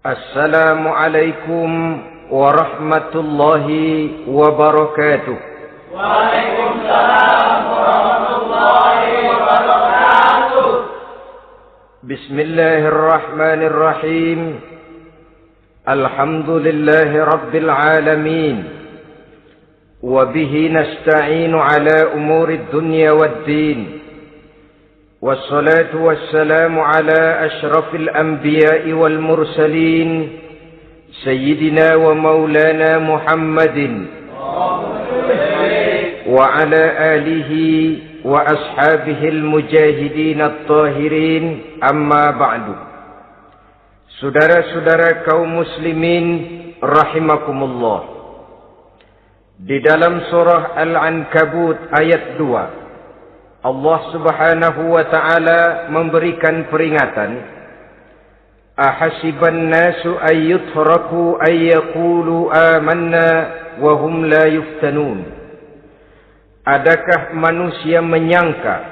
Assalamualaikum warahmatullahi wabarakatuh. Waalaikumsalam warahmatullahi wabarakatuh. Bismillahirrahmanirrahim. Alhamdulillahi rabbil alamin. Wabihi nasta'inu ala umuri dunya waddin. والصلاة والسلام على أشرف الأنبياء والمرسلين سيدنا ومولانا محمد وعلى آله وأصحابه المجاهدين الطاهرين أما بعد. Saudara-saudara kaum muslimin rahimakumullah. Di dalam surah Al-Ankabut ayat 2, Allah subhanahu wa ta'ala memberikan peringatan. Ahasiban nasu ayyutraku ayyakulu amanna wahum la yuftanun. Adakah manusia menyangka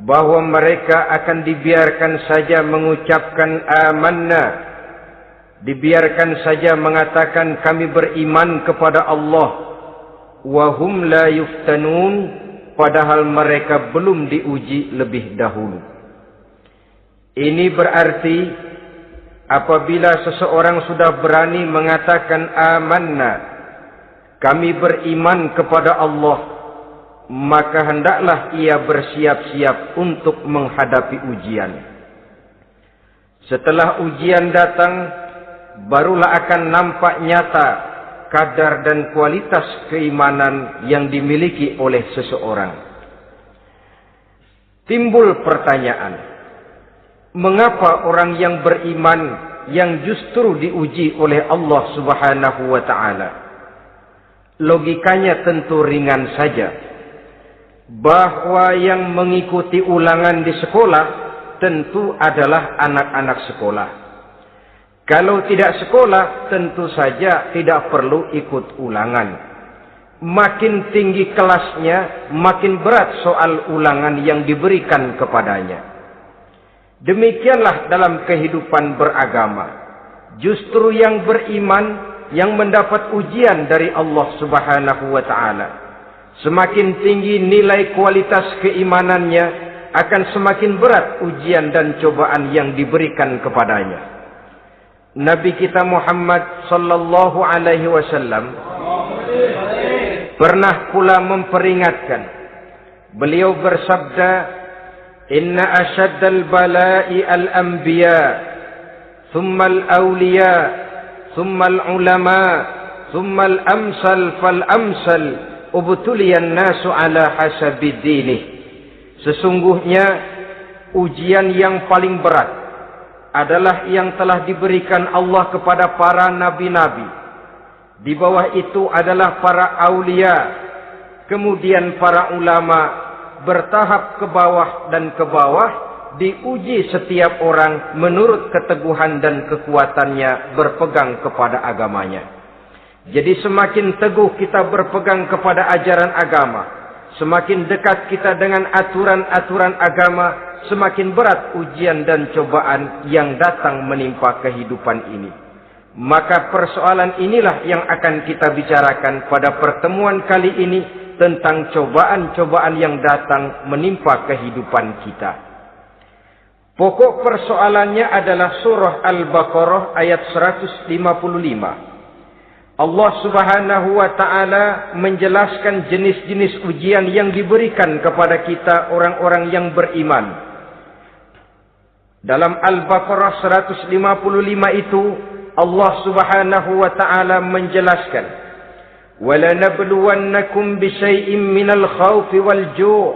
bahwa mereka akan dibiarkan saja mengucapkan amanna, dibiarkan saja mengatakan kami beriman kepada Allah, wahum la yuftanun, padahal mereka belum diuji lebih dahulu. Ini berarti apabila seseorang sudah berani mengatakan amanna, kami beriman kepada Allah, maka hendaklah ia bersiap-siap untuk menghadapi ujian. Setelah ujian datang, barulah akan nampak nyata kadar dan kualitas keimanan yang dimiliki oleh seseorang. Timbul pertanyaan, mengapa orang yang beriman yang justru diuji oleh Allah subhanahu wa ta'ala? Logikanya tentu ringan saja, bahwa yang mengikuti ulangan di sekolah tentu adalah anak-anak sekolah. Kalau tidak sekolah, tentu saja tidak perlu ikut ulangan. Makin tinggi kelasnya, makin berat soal ulangan yang diberikan kepadanya. Demikianlah dalam kehidupan beragama. Justru yang beriman, yang mendapat ujian dari Allah subhanahu wa ta'ala, semakin tinggi nilai kualitas keimanannya, akan semakin berat ujian dan cobaan yang diberikan kepadanya. Nabi kita Muhammad sallallahu alaihi wasallam pernah pula memperingatkan. Beliau bersabda, "Inna asyaddal bala'i al-anbiya, thumma al-awliya, thumma al-ulama, thumma al-amsal fal-amsal, ubtuliyan nasu ala hasabi dinih." Sesungguhnya ujian yang paling berat adalah yang telah diberikan Allah kepada para nabi-nabi. Di bawah itu adalah para aulia, kemudian para ulama, bertahap ke bawah dan ke bawah, diuji setiap orang menurut keteguhan dan kekuatannya berpegang kepada agamanya. Jadi semakin teguh kita berpegang kepada ajaran agama, semakin dekat kita dengan aturan-aturan agama, semakin berat ujian dan cobaan yang datang menimpa kehidupan ini. Maka persoalan inilah yang akan kita bicarakan pada pertemuan kali ini, tentang cobaan-cobaan yang datang menimpa kehidupan kita. Pokok persoalannya adalah surah Al-Baqarah ayat 155. Allah subhanahu wa ta'ala menjelaskan jenis-jenis ujian yang diberikan kepada kita orang-orang yang beriman. Dalam Al-Baqarah 155 itu Allah subhanahu wa ta'ala menjelaskan, وَلَنَبْلُوَنَّكُمْ بِشَيْءٍ مِّنَ الْخَوْفِ وَالْجُوعِ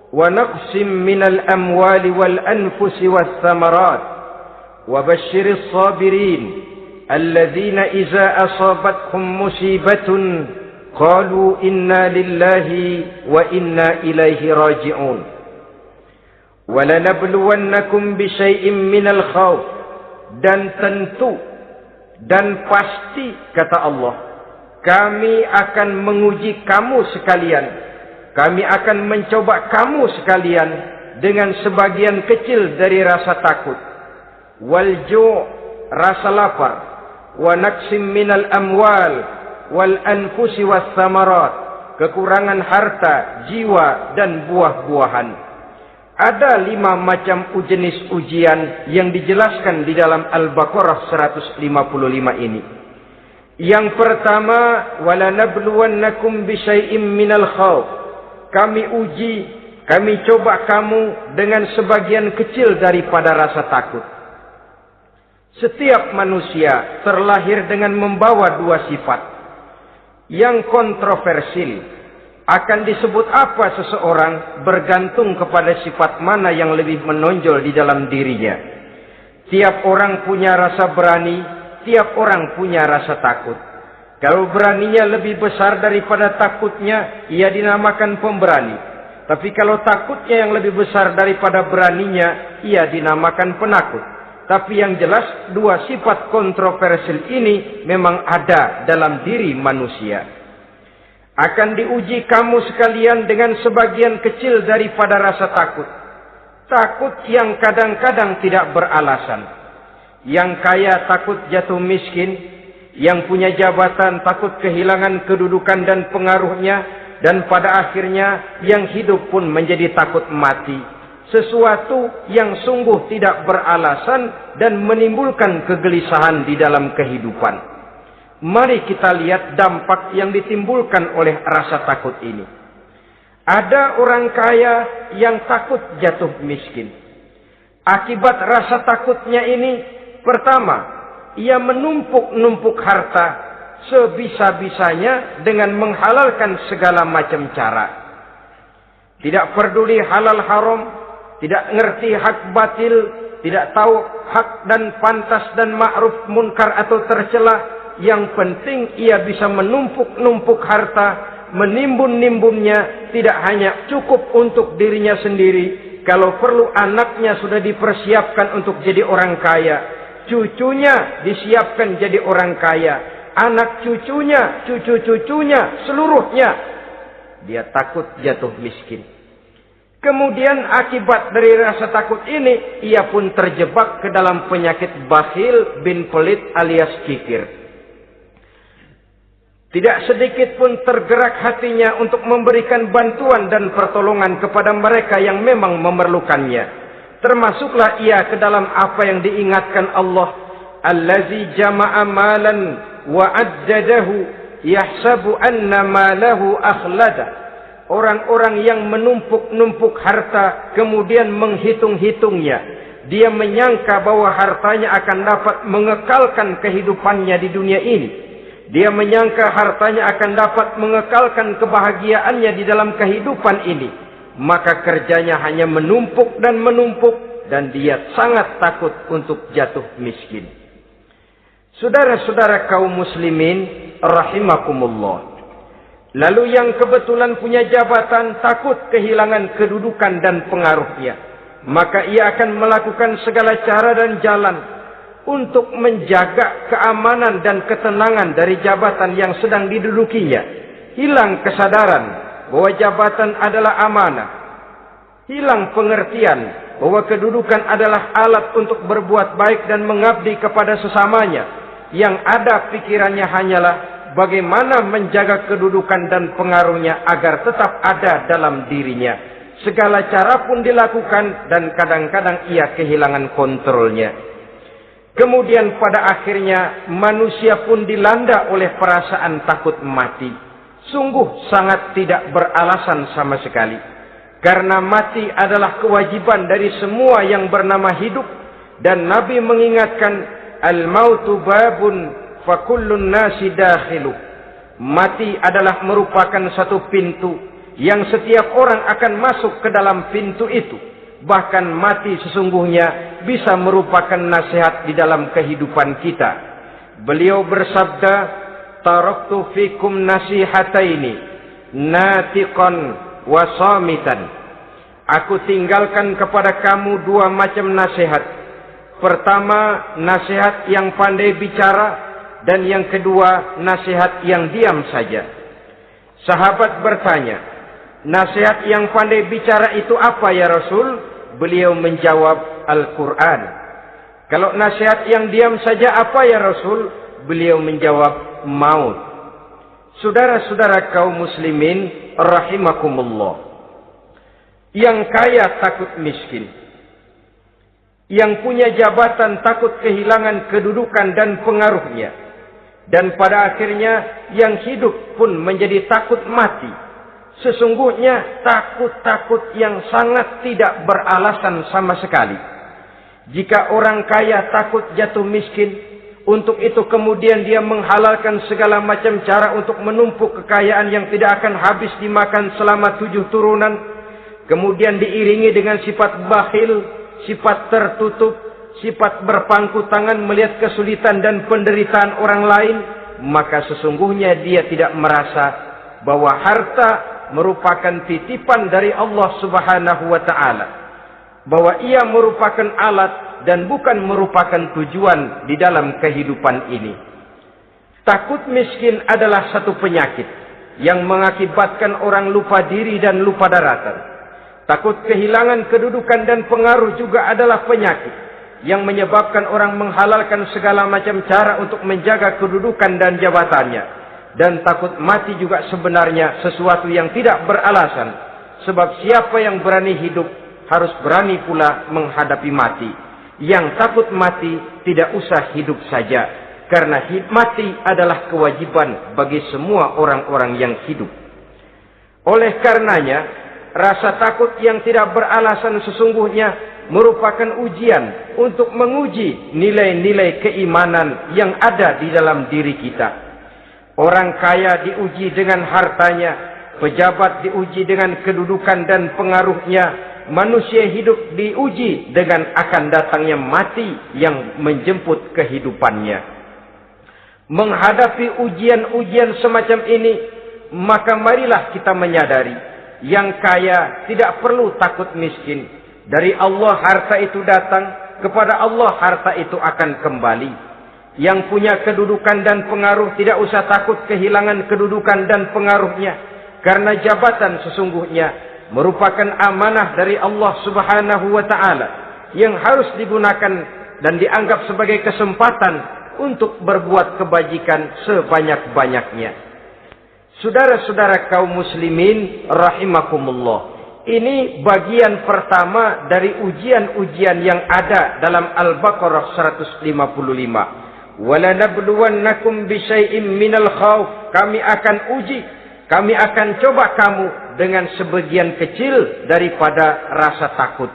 وَنَقْصٍ مِّنَ الْأَمْوَالِ وَالْأَنفُسِ وَالثَّمَرَاتِ وَبَشِّرِ الصَّابِرِينَ الَّذِينَ إِذَا أَصَابَتْهُمْ مُصِيبَةٌ قَالُوا إِنَّا لِلَّهِ وَإِنَّا إِلَيْهِ رَاجِعُونَ وَلَنَبْلُوَنَّكُمْ بِشَيْءٍ مِّنَ الْخَوْفِ, dan tentu dan pasti kata Allah, kami akan menguji kamu sekalian, kami akan mencoba kamu sekalian dengan sebagian kecil dari rasa takut. Wal ju', rasa lapar, wa naqsim minal amwal wal anfusi was samarat, kekurangan harta, jiwa dan buah-buahan. Ada 5 macam jenis ujian yang dijelaskan di dalam Al-Baqarah 155 ini. Yang pertama, walanabluwannakum bisyai'im minal khauf. Kami uji, kami coba kamu dengan sebagian kecil daripada rasa takut. Setiap manusia terlahir dengan membawa 2 sifat. Yang kontroversil, akan disebut apa seseorang bergantung kepada sifat mana yang lebih menonjol di dalam dirinya. Tiap orang punya rasa berani, tiap orang punya rasa takut. Kalau beraninya lebih besar daripada takutnya, ia dinamakan pemberani. Tapi kalau takutnya yang lebih besar daripada beraninya, ia dinamakan penakut. Tapi yang jelas 2 sifat kontroversial ini memang ada dalam diri manusia. Akan diuji kamu sekalian dengan sebagian kecil daripada rasa takut. Takut yang kadang-kadang tidak beralasan. Yang kaya takut jatuh miskin. Yang punya jabatan takut kehilangan kedudukan dan pengaruhnya. Dan pada akhirnya yang hidup pun menjadi takut mati. Sesuatu yang sungguh tidak beralasan dan menimbulkan kegelisahan di dalam kehidupan. Mari kita lihat dampak yang ditimbulkan oleh rasa takut ini. Ada orang kaya yang takut jatuh miskin. Akibat rasa takutnya ini, pertama, ia menumpuk-numpuk harta sebisa-bisanya dengan menghalalkan segala macam cara. Tidak peduli halal haram, tidak ngerti hak batil, tidak tahu hak dan pantas dan ma'ruf munkar atau tercela. Yang penting ia bisa menumpuk-numpuk harta, menimbun-nimbunnya, tidak hanya cukup untuk dirinya sendiri. Kalau perlu anaknya sudah dipersiapkan untuk jadi orang kaya. Cucunya disiapkan jadi orang kaya. Anak cucunya, cucu-cucunya, seluruhnya. Dia takut jatuh miskin. Kemudian akibat dari rasa takut ini, ia pun terjebak ke dalam penyakit bakhil bin pelit alias kikir. Tidak sedikit pun tergerak hatinya untuk memberikan bantuan dan pertolongan kepada mereka yang memang memerlukannya. Termasuklah ia ke dalam apa yang diingatkan Allah. Allazi jama'a malan wa addadahu yahsabu anna malahu akhlada. Orang-orang yang menumpuk-numpuk harta kemudian menghitung-hitungnya. Dia menyangka bahwa hartanya akan dapat mengekalkan kehidupannya di dunia ini. Dia menyangka hartanya akan dapat mengekalkan kebahagiaannya di dalam kehidupan ini. Maka kerjanya hanya menumpuk dan menumpuk. Dan dia sangat takut untuk jatuh miskin. Saudara-saudara kaum muslimin rahimakumullah. Lalu yang kebetulan punya jabatan takut kehilangan kedudukan dan pengaruhnya. Maka ia akan melakukan segala cara dan jalan untuk menjaga keamanan dan ketenangan dari jabatan yang sedang didudukinya. Hilang kesadaran bahwa jabatan adalah amanah. Hilang pengertian bahwa kedudukan adalah alat untuk berbuat baik dan mengabdi kepada sesamanya. Yang ada pikirannya hanyalah bagaimana menjaga kedudukan dan pengaruhnya agar tetap ada dalam dirinya. Segala cara pun dilakukan dan kadang-kadang ia kehilangan kontrolnya. Kemudian pada akhirnya manusia pun dilanda oleh perasaan takut mati. Sungguh sangat tidak beralasan sama sekali. Karena mati adalah kewajiban dari semua yang bernama hidup. Dan Nabi mengingatkan, al-mautu babun fakullun nasi dakhiluh. Mati adalah merupakan satu pintu yang setiap orang akan masuk ke dalam pintu itu. Bahkan mati sesungguhnya bisa merupakan nasihat di dalam kehidupan kita. Beliau bersabda, taraktu fikum nasihataini, natiqan wa samitan. Aku tinggalkan kepada kamu 2 macam nasihat. Pertama, nasihat yang pandai bicara, dan yang kedua, nasihat yang diam saja. Sahabat bertanya, nasihat yang pandai bicara itu apa ya Rasul? Beliau menjawab, Al-Quran. Kalau nasihat yang diam saja apa ya Rasul? Beliau menjawab, maut. Saudara-saudara kaum muslimin rahimakumullah. Yang kaya takut miskin. Yang punya jabatan takut kehilangan kedudukan dan pengaruhnya. Dan pada akhirnya yang hidup pun menjadi takut mati. Sesungguhnya takut-takut yang sangat tidak beralasan sama sekali. Jika orang kaya takut jatuh miskin, untuk itu kemudian dia menghalalkan segala macam cara untuk menumpuk kekayaan yang tidak akan habis dimakan selama 7 turunan. Kemudian diiringi dengan sifat bakhil, sifat tertutup, sifat berpangku tangan melihat kesulitan dan penderitaan orang lain. Maka sesungguhnya dia tidak merasa bahwa harta merupakan titipan dari Allah Subhanahu wa ta'ala. Bahwa ia merupakan alat dan bukan merupakan tujuan di dalam kehidupan ini. Takut miskin adalah satu penyakit yang mengakibatkan orang lupa diri dan lupa daratan. Takut kehilangan kedudukan dan pengaruh juga adalah penyakit yang menyebabkan orang menghalalkan segala macam cara untuk menjaga kedudukan dan jabatannya. Dan takut mati juga sebenarnya sesuatu yang tidak beralasan. Sebab siapa yang berani hidup harus berani pula menghadapi mati. Yang takut mati tidak usah hidup saja. Karena mati adalah kewajiban bagi semua orang-orang yang hidup. Oleh karenanya, rasa takut yang tidak beralasan sesungguhnya merupakan ujian untuk menguji nilai-nilai keimanan yang ada di dalam diri kita. Orang kaya diuji dengan hartanya, pejabat diuji dengan kedudukan dan pengaruhnya, manusia hidup diuji dengan akan datangnya mati yang menjemput kehidupannya. Menghadapi ujian-ujian semacam ini, maka marilah kita menyadari yang kaya tidak perlu takut miskin. Dari Allah harta itu datang, kepada Allah harta itu akan kembali. Yang punya kedudukan dan pengaruh tidak usah takut kehilangan kedudukan dan pengaruhnya. Karena jabatan sesungguhnya merupakan amanah dari Allah Subhanahu wa ta'ala yang harus digunakan dan dianggap sebagai kesempatan untuk berbuat kebajikan sebanyak-banyaknya. Saudara-saudara kaum muslimin rahimakumullah. Ini bagian pertama dari ujian-ujian yang ada dalam Al-Baqarah 155. Walanabluwannakum bisyai'im minal khauf. Kami akan uji, kami akan coba kamu dengan sebagian kecil daripada rasa takut.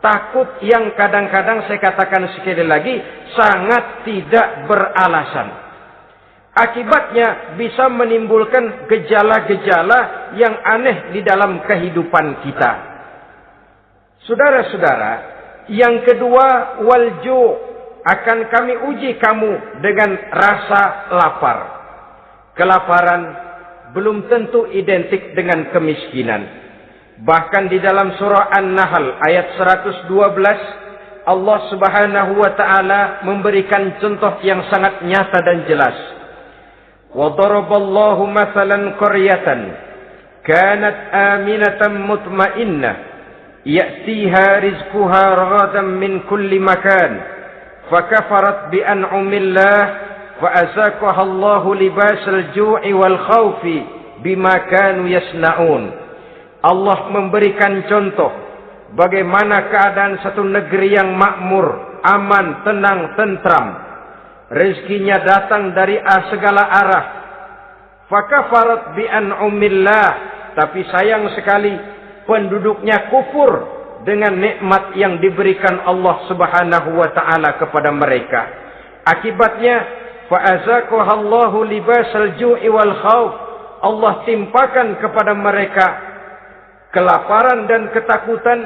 Takut yang kadang-kadang saya katakan sekali lagi sangat tidak beralasan. Akibatnya bisa menimbulkan gejala-gejala yang aneh di dalam kehidupan kita. Saudara-saudara, yang kedua, walju, akan kami uji kamu dengan rasa lapar. Kelaparan belum tentu identik dengan kemiskinan. Bahkan di dalam surah An-Nahl ayat 112, Allah Subhanahu wa ta'ala memberikan contoh yang sangat nyata dan jelas. وَضَرَبَ اللَّهُ مَثَلًا قَرْيَةً كَانَتْ آمِنَةً مُطْمَئِنَّةً يَأْتِيهَا رِزْقُهَا رَغَدًا مِنْ كُلِّ مَكَانٍ فَكَفَرَتْ بِأَنْعُمِ اللَّهِ فَأَذَاقَهَا اللَّهُ لِبَاسَ الْجُوعِ وَالْخَوْفِ بِمَا كَانُوا يَصْنَعُونَ. Allah memberikan contoh bagaimana keadaan satu negeri yang makmur, aman, tenang, tentram. Rezekinya datang dari segala arah. Fakafarat bi an'umillah, tapi sayang sekali penduduknya kufur dengan nikmat yang diberikan Allah Subhanahu wa taala kepada mereka. Akibatnya fa'azaqahallahu libasal ju'i wal khauf. Allah timpakan kepada mereka kelaparan dan ketakutan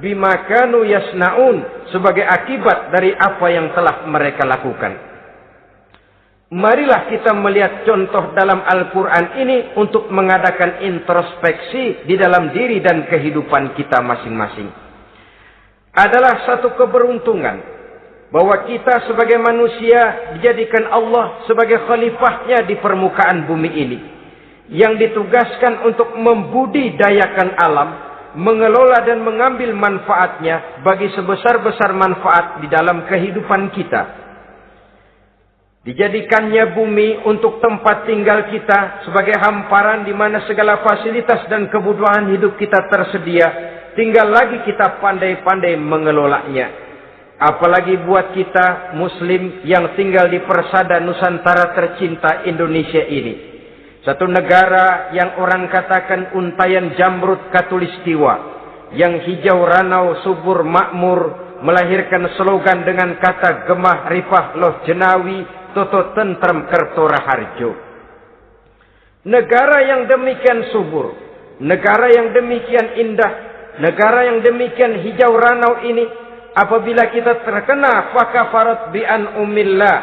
bima kanu yasnaun, sebagai akibat dari apa yang telah mereka lakukan. Marilah kita melihat contoh dalam Al-Quran ini untuk mengadakan introspeksi di dalam diri dan kehidupan kita masing-masing. Adalah satu keberuntungan bahwa kita sebagai manusia dijadikan Allah sebagai khalifahnya di permukaan bumi ini, yang ditugaskan untuk membudidayakan alam mengelola dan mengambil manfaatnya bagi sebesar-besar manfaat di dalam kehidupan kita. Dijadikannya bumi untuk tempat tinggal kita sebagai hamparan di mana segala fasilitas dan kebutuhan hidup kita tersedia. Tinggal lagi kita pandai-pandai mengelolanya. Apalagi buat kita Muslim yang tinggal di persada Nusantara tercinta Indonesia ini. Satu negara yang orang katakan untayan jamrud katulistiwa, yang hijau ranau subur makmur, melahirkan slogan dengan kata gemah rifah loh jenawi toto tentrem kerto raharjo. Negara yang demikian subur, negara yang demikian indah, negara yang demikian hijau ranau ini, apabila kita terkena fakafarat bi an umillah,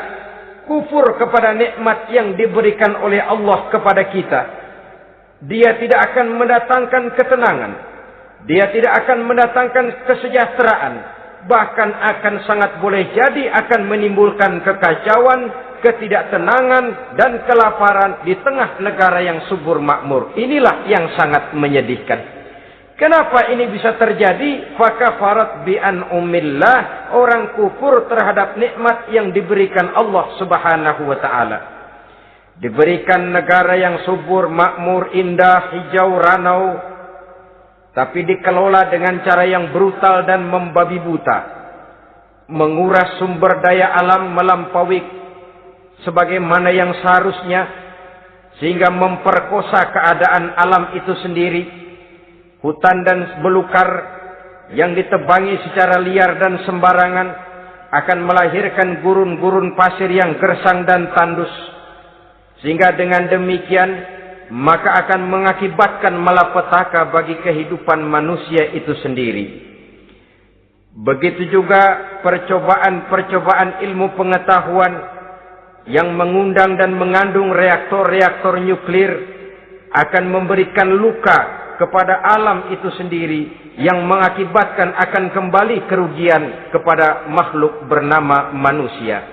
kufur kepada nikmat yang diberikan oleh Allah kepada kita, dia tidak akan mendatangkan ketenangan, dia tidak akan mendatangkan kesejahteraan, bahkan akan sangat boleh jadi akan menimbulkan kekacauan, ketidaktenangan dan kelaparan di tengah negara yang subur makmur. Inilah yang sangat menyedihkan. Kenapa ini bisa terjadi? Fakafarat bi an umillah, orang kufur terhadap nikmat yang diberikan Allah Subhanahu wa taala. Diberikan negara yang subur, makmur, indah, hijau ranau, tapi dikelola dengan cara yang brutal dan membabi buta. Menguras sumber daya alam melampaui sebagaimana yang seharusnya, sehingga memperkosa keadaan alam itu sendiri. Hutan dan belukar yang ditebangi secara liar dan sembarangan akan melahirkan gurun-gurun pasir yang gersang dan tandus. Sehingga dengan demikian maka akan mengakibatkan malapetaka bagi kehidupan manusia itu sendiri. Begitu juga percobaan-percobaan ilmu pengetahuan yang mengundang dan mengandung reaktor-reaktor nuklir akan memberikan luka kepada alam itu sendiri, yang mengakibatkan akan kembali kerugian kepada makhluk bernama manusia.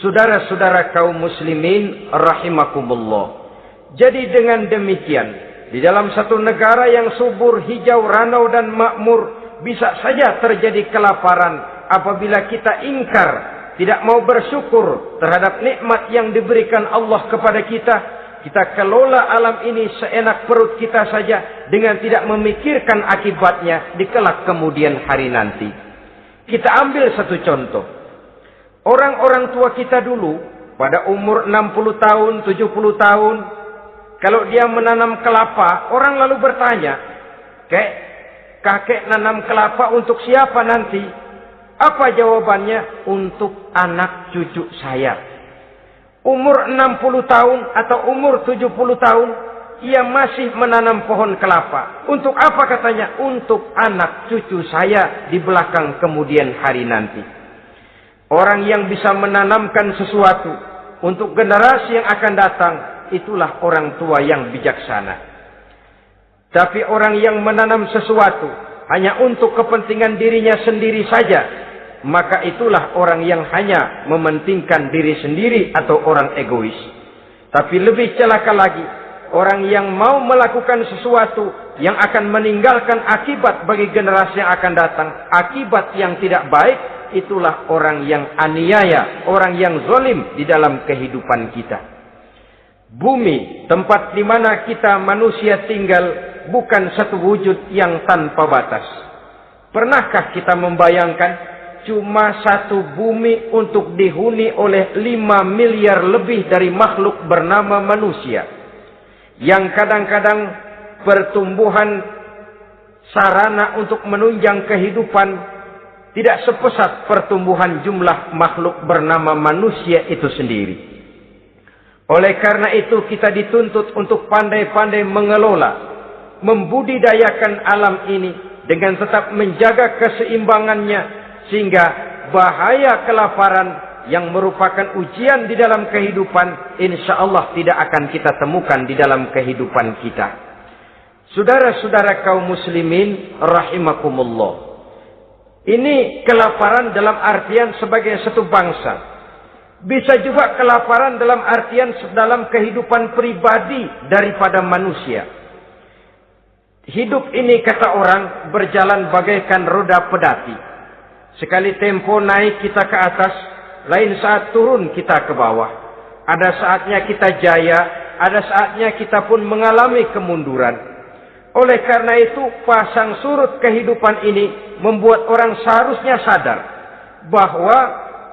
Saudara-saudara kaum muslimin rahimakumullah. Jadi dengan demikian, di dalam satu negara yang subur, hijau, ranau dan makmur, bisa saja terjadi kelaparan apabila kita ingkar, tidak mau bersyukur terhadap nikmat yang diberikan Allah kepada kita. Kita kelola alam ini seenak perut kita saja dengan tidak memikirkan akibatnya di kelak kemudian hari nanti. Kita ambil satu contoh. Orang-orang tua kita dulu pada umur 60 tahun, 70 tahun, kalau dia menanam kelapa, orang lalu bertanya, kakek nanam kelapa untuk siapa nanti? Apa jawabannya? Untuk anak cucu saya. Umur 60 tahun atau umur 70 tahun, ia masih menanam pohon kelapa. Untuk apa katanya? Untuk anak cucu saya di belakang kemudian hari nanti. Orang yang bisa menanamkan sesuatu untuk generasi yang akan datang, itulah orang tua yang bijaksana. Tapi orang yang menanam sesuatu hanya untuk kepentingan dirinya sendiri saja, maka itulah orang yang hanya mementingkan diri sendiri atau orang egois. Tapi lebih celaka lagi, orang yang mau melakukan sesuatu yang akan meninggalkan akibat bagi generasi yang akan datang, akibat yang tidak baik, itulah orang yang aniaya, orang yang zalim di dalam kehidupan kita. Bumi, tempat di mana kita manusia tinggal, bukan satu wujud yang tanpa batas. Pernahkah kita membayangkan cuma satu bumi untuk dihuni oleh 5 miliar lebih dari makhluk bernama manusia, yang kadang-kadang pertumbuhan sarana untuk menunjang kehidupan tidak sepesat pertumbuhan jumlah makhluk bernama manusia itu sendiri. Oleh karena itu kita dituntut untuk pandai-pandai mengelola, membudidayakan alam ini dengan tetap menjaga keseimbangannya, sehingga bahaya kelaparan yang merupakan ujian di dalam kehidupan, insya Allah tidak akan kita temukan di dalam kehidupan kita. Saudara-saudara kaum muslimin rahimakumullah. Ini kelaparan dalam artian sebagai satu bangsa. Bisa juga kelaparan dalam artian dalam kehidupan pribadi daripada manusia. Hidup ini, kata orang, berjalan bagaikan roda pedati. Sekali tempo naik kita ke atas, lain saat turun kita ke bawah. Ada saatnya kita jaya, ada saatnya kita pun mengalami kemunduran. Oleh karena itu, pasang surut kehidupan ini membuat orang seharusnya sadar bahwa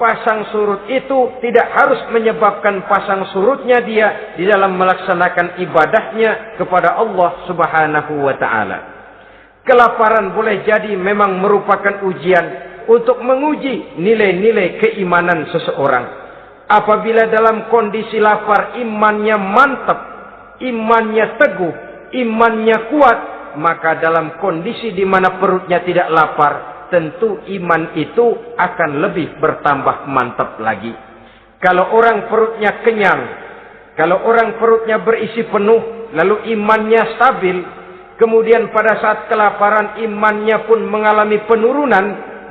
pasang surut itu tidak harus menyebabkan pasang surutnya dia di dalam melaksanakan ibadahnya kepada Allah Subhanahu wa ta'ala. Kelaparan boleh jadi memang merupakan ujian untuk menguji nilai-nilai keimanan seseorang. Apabila dalam kondisi lapar imannya mantap, imannya teguh, imannya kuat, maka dalam kondisi di mana perutnya tidak lapar, tentu iman itu akan lebih bertambah mantap lagi. Kalau orang perutnya kenyang, kalau orang perutnya berisi penuh, lalu imannya stabil, kemudian pada saat kelaparan imannya pun mengalami penurunan,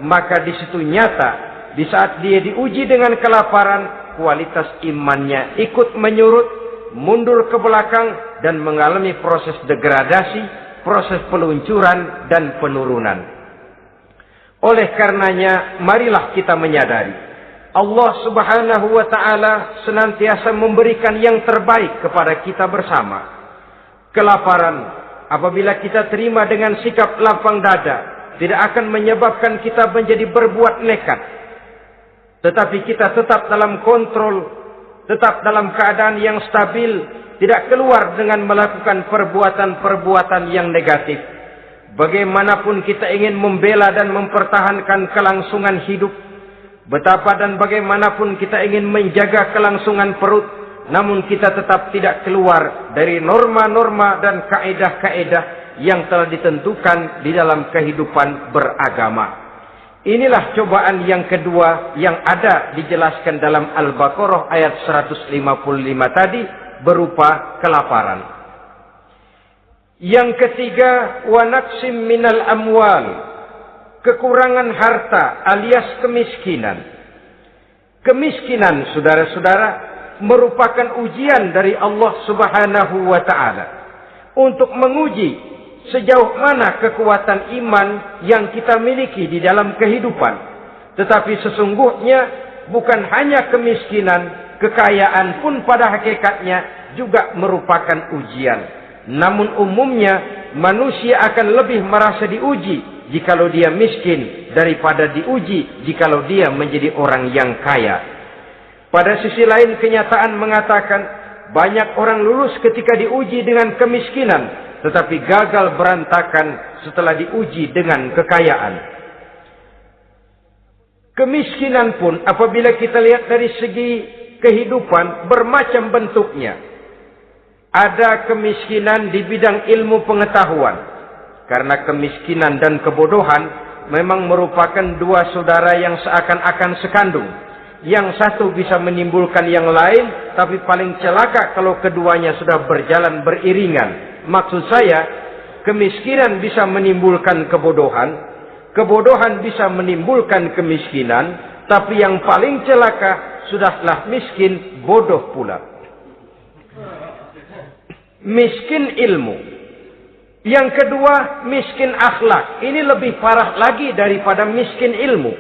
maka di situ nyata, di saat dia diuji dengan kelaparan, kualitas imannya ikut menyurut, mundur ke belakang, dan mengalami proses degradasi, proses peluncuran dan penurunan. Oleh karenanya, marilah kita menyadari Allah Subhanahu wa ta'ala senantiasa memberikan yang terbaik kepada kita bersama. Kelaparan, apabila kita terima dengan sikap lapang dada, tidak akan menyebabkan kita menjadi berbuat nekat. Tetapi kita tetap dalam kontrol, tetap dalam keadaan yang stabil, tidak keluar dengan melakukan perbuatan-perbuatan yang negatif. Bagaimanapun kita ingin membela dan mempertahankan kelangsungan hidup, betapa dan bagaimanapun kita ingin menjaga kelangsungan perut, namun kita tetap tidak keluar dari norma-norma dan kaedah-kaedah yang telah ditentukan di dalam kehidupan beragama. Inilah cobaan yang kedua yang ada dijelaskan dalam Al-Baqarah ayat 155 tadi, berupa kelaparan. Yang ketiga, wa naqsim minal amwal, kekurangan harta alias kemiskinan. Kemiskinan, saudara-saudara, merupakan ujian dari Allah Subhanahu wa ta'ala untuk menguji sejauh mana kekuatan iman yang kita miliki di dalam kehidupan. Tetapi sesungguhnya bukan hanya kemiskinan, kekayaan pun pada hakikatnya juga merupakan ujian. Namun umumnya manusia akan lebih merasa diuji jikalau dia miskin daripada diuji jikalau dia menjadi orang yang kaya. Pada sisi lain, kenyataan mengatakan banyak orang lulus ketika diuji dengan kemiskinan, tetapi gagal berantakan setelah diuji dengan kekayaan. Kemiskinan pun apabila kita lihat dari segi kehidupan bermacam bentuknya. Ada kemiskinan di bidang ilmu pengetahuan. Karena kemiskinan dan kebodohan memang merupakan dua saudara yang seakan-akan sekandung. Yang satu bisa menimbulkan yang lain, tapi paling celaka kalau keduanya sudah berjalan beriringan. Maksud saya, kemiskinan bisa menimbulkan kebodohan, kebodohan bisa menimbulkan kemiskinan, tapi yang paling celaka sudahlah miskin, bodoh pula. Miskin ilmu. Yang kedua, miskin akhlak. Ini lebih parah lagi daripada miskin ilmu.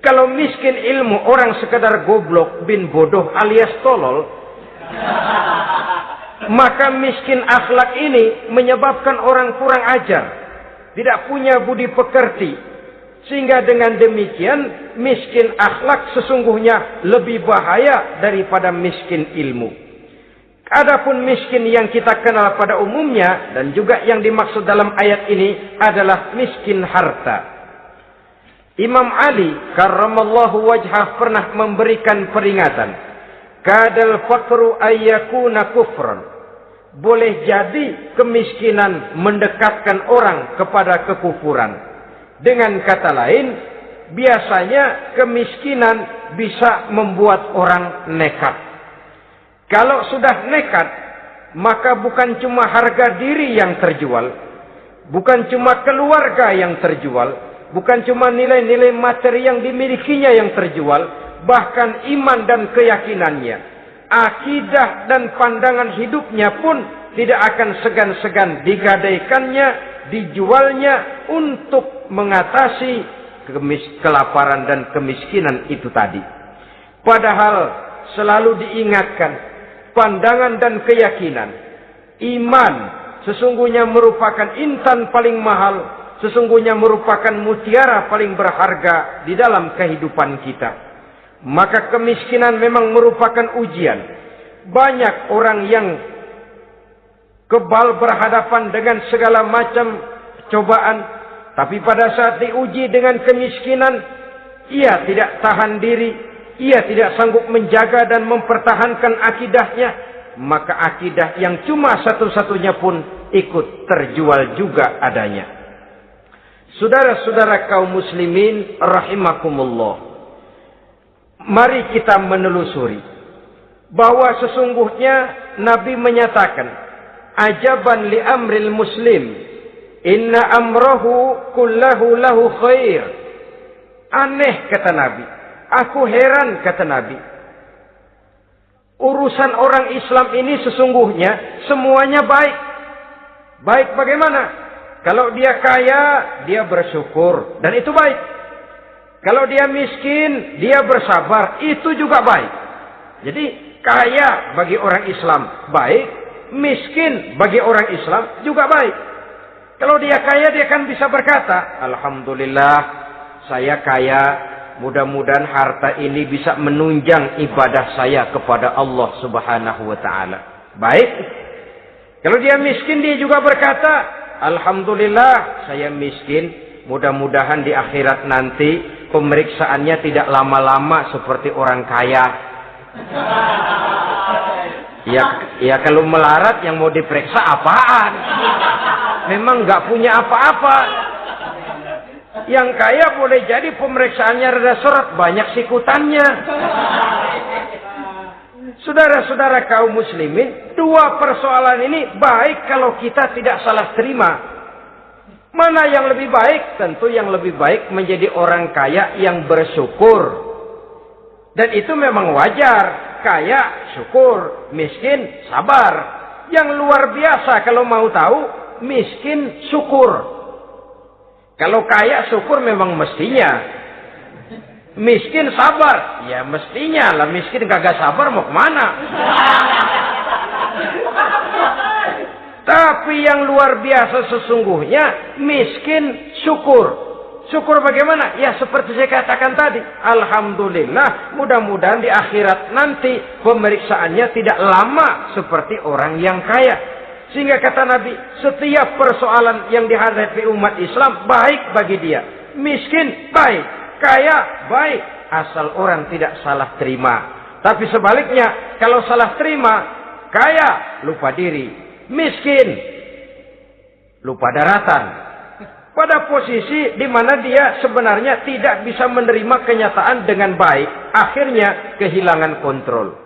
Kalau miskin ilmu orang sekedar goblok bin bodoh alias tolol, maka miskin akhlak ini menyebabkan orang kurang ajar, tidak punya budi pekerti. Sehingga dengan demikian miskin akhlak sesungguhnya lebih bahaya daripada miskin ilmu. Adapun miskin yang kita kenal pada umumnya dan juga yang dimaksud dalam ayat ini adalah miskin harta. Imam Ali karramallahu wajhah pernah memberikan peringatan, kadal faqru ayyakuna kufran. Boleh jadi kemiskinan mendekatkan orang kepada kekufuran. Dengan kata lain, biasanya kemiskinan bisa membuat orang nekat. Kalau sudah nekat, maka bukan cuma harga diri yang terjual, bukan cuma keluarga yang terjual, bukan cuma nilai-nilai materi yang dimilikinya yang terjual, bahkan iman dan keyakinannya, akidah dan pandangan hidupnya pun tidak akan segan-segan digadaikannya, dijualnya untuk mengatasi kelaparan dan kemiskinan itu tadi. Padahal selalu diingatkan, pandangan dan keyakinan, iman sesungguhnya merupakan intan paling mahal, sesungguhnya merupakan mutiara paling berharga di dalam kehidupan kita. Maka kemiskinan memang merupakan ujian. Banyak orang yang kebal berhadapan dengan segala macam cobaan, tapi pada saat diuji dengan kemiskinan, ia tidak tahan diri, ia tidak sanggup menjaga dan mempertahankan akidahnya, maka akidah yang cuma satu-satunya pun ikut terjual juga adanya. Saudara-saudara kaum muslimin rahimakumullah, mari kita menelusuri bahwa sesungguhnya Nabi menyatakan, ajaban li amril muslim, inna amrahu kullahu lahu khair. Aneh kata Nabi, aku heran kata Nabi, urusan orang Islam ini sesungguhnya semuanya baik. Baik bagaimana? Kalau dia kaya, dia bersyukur, dan itu baik. Kalau dia miskin, dia bersabar, itu juga baik. Jadi kaya bagi orang Islam baik, miskin bagi orang Islam juga baik. Kalau dia kaya, dia kan bisa berkata, alhamdulillah saya kaya, mudah-mudahan harta ini bisa menunjang ibadah saya kepada Allah Subhanahu wa taala. Baik. Kalau dia miskin, dia juga berkata, alhamdulillah saya miskin, mudah-mudahan di akhirat nanti pemeriksaannya tidak lama-lama seperti orang kaya. Ya kalau melarat yang mau diperiksa apaan? Memang nggak punya apa-apa. Yang kaya boleh jadi pemeriksaannya rada seret, banyak sikutannya. Saudara-saudara kaum muslimin, dua persoalan ini baik kalau kita tidak salah terima. Mana yang lebih baik? Tentu yang lebih baik menjadi orang kaya yang bersyukur. Dan itu memang wajar. Kaya, syukur. Miskin, sabar. Yang luar biasa kalau mau tahu, miskin, syukur. Kalau kaya, syukur memang mestinya. Miskin, sabar. Ya mestinya lah, miskin kagak sabar mau kemana? Tapi yang luar biasa sesungguhnya, miskin, syukur. Syukur bagaimana? Ya seperti saya katakan tadi. Alhamdulillah, mudah-mudahan di akhirat nanti pemeriksaannya tidak lama seperti orang yang kaya. Sehingga kata Nabi, setiap persoalan yang dihadapi umat Islam baik bagi dia. Miskin, baik. Kaya, baik. Asal orang tidak salah terima. Tapi sebaliknya, kalau salah terima, kaya, lupa diri. Miskin, lupa daratan. Pada posisi di mana dia sebenarnya tidak bisa menerima kenyataan dengan baik. Akhirnya kehilangan kontrol.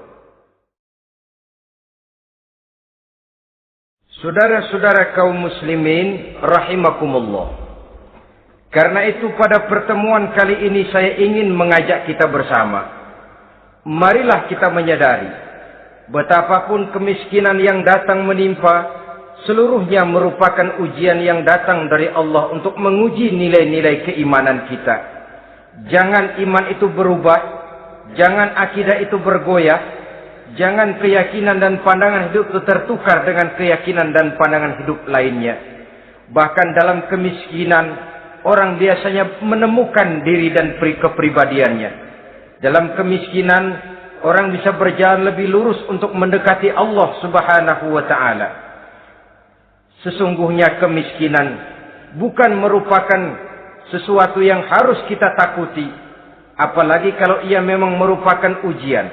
Saudara-saudara kaum muslimin rahimakumullah. Karena itu pada pertemuan kali ini saya ingin mengajak kita bersama. Marilah kita menyadari betapapun kemiskinan yang datang menimpa, seluruhnya merupakan ujian yang datang dari Allah untuk menguji nilai-nilai keimanan kita. Jangan iman itu berubah, jangan akidah itu bergoyah, jangan keyakinan dan pandangan hidup itu tertukar dengan keyakinan dan pandangan hidup lainnya. Bahkan dalam kemiskinan, orang biasanya menemukan diri dan kepribadiannya. Dalam kemiskinan, orang bisa berjalan lebih lurus untuk mendekati Allah Subhanahu wa taala. Sesungguhnya kemiskinan bukan merupakan sesuatu yang harus kita takuti, apalagi kalau ia memang merupakan ujian.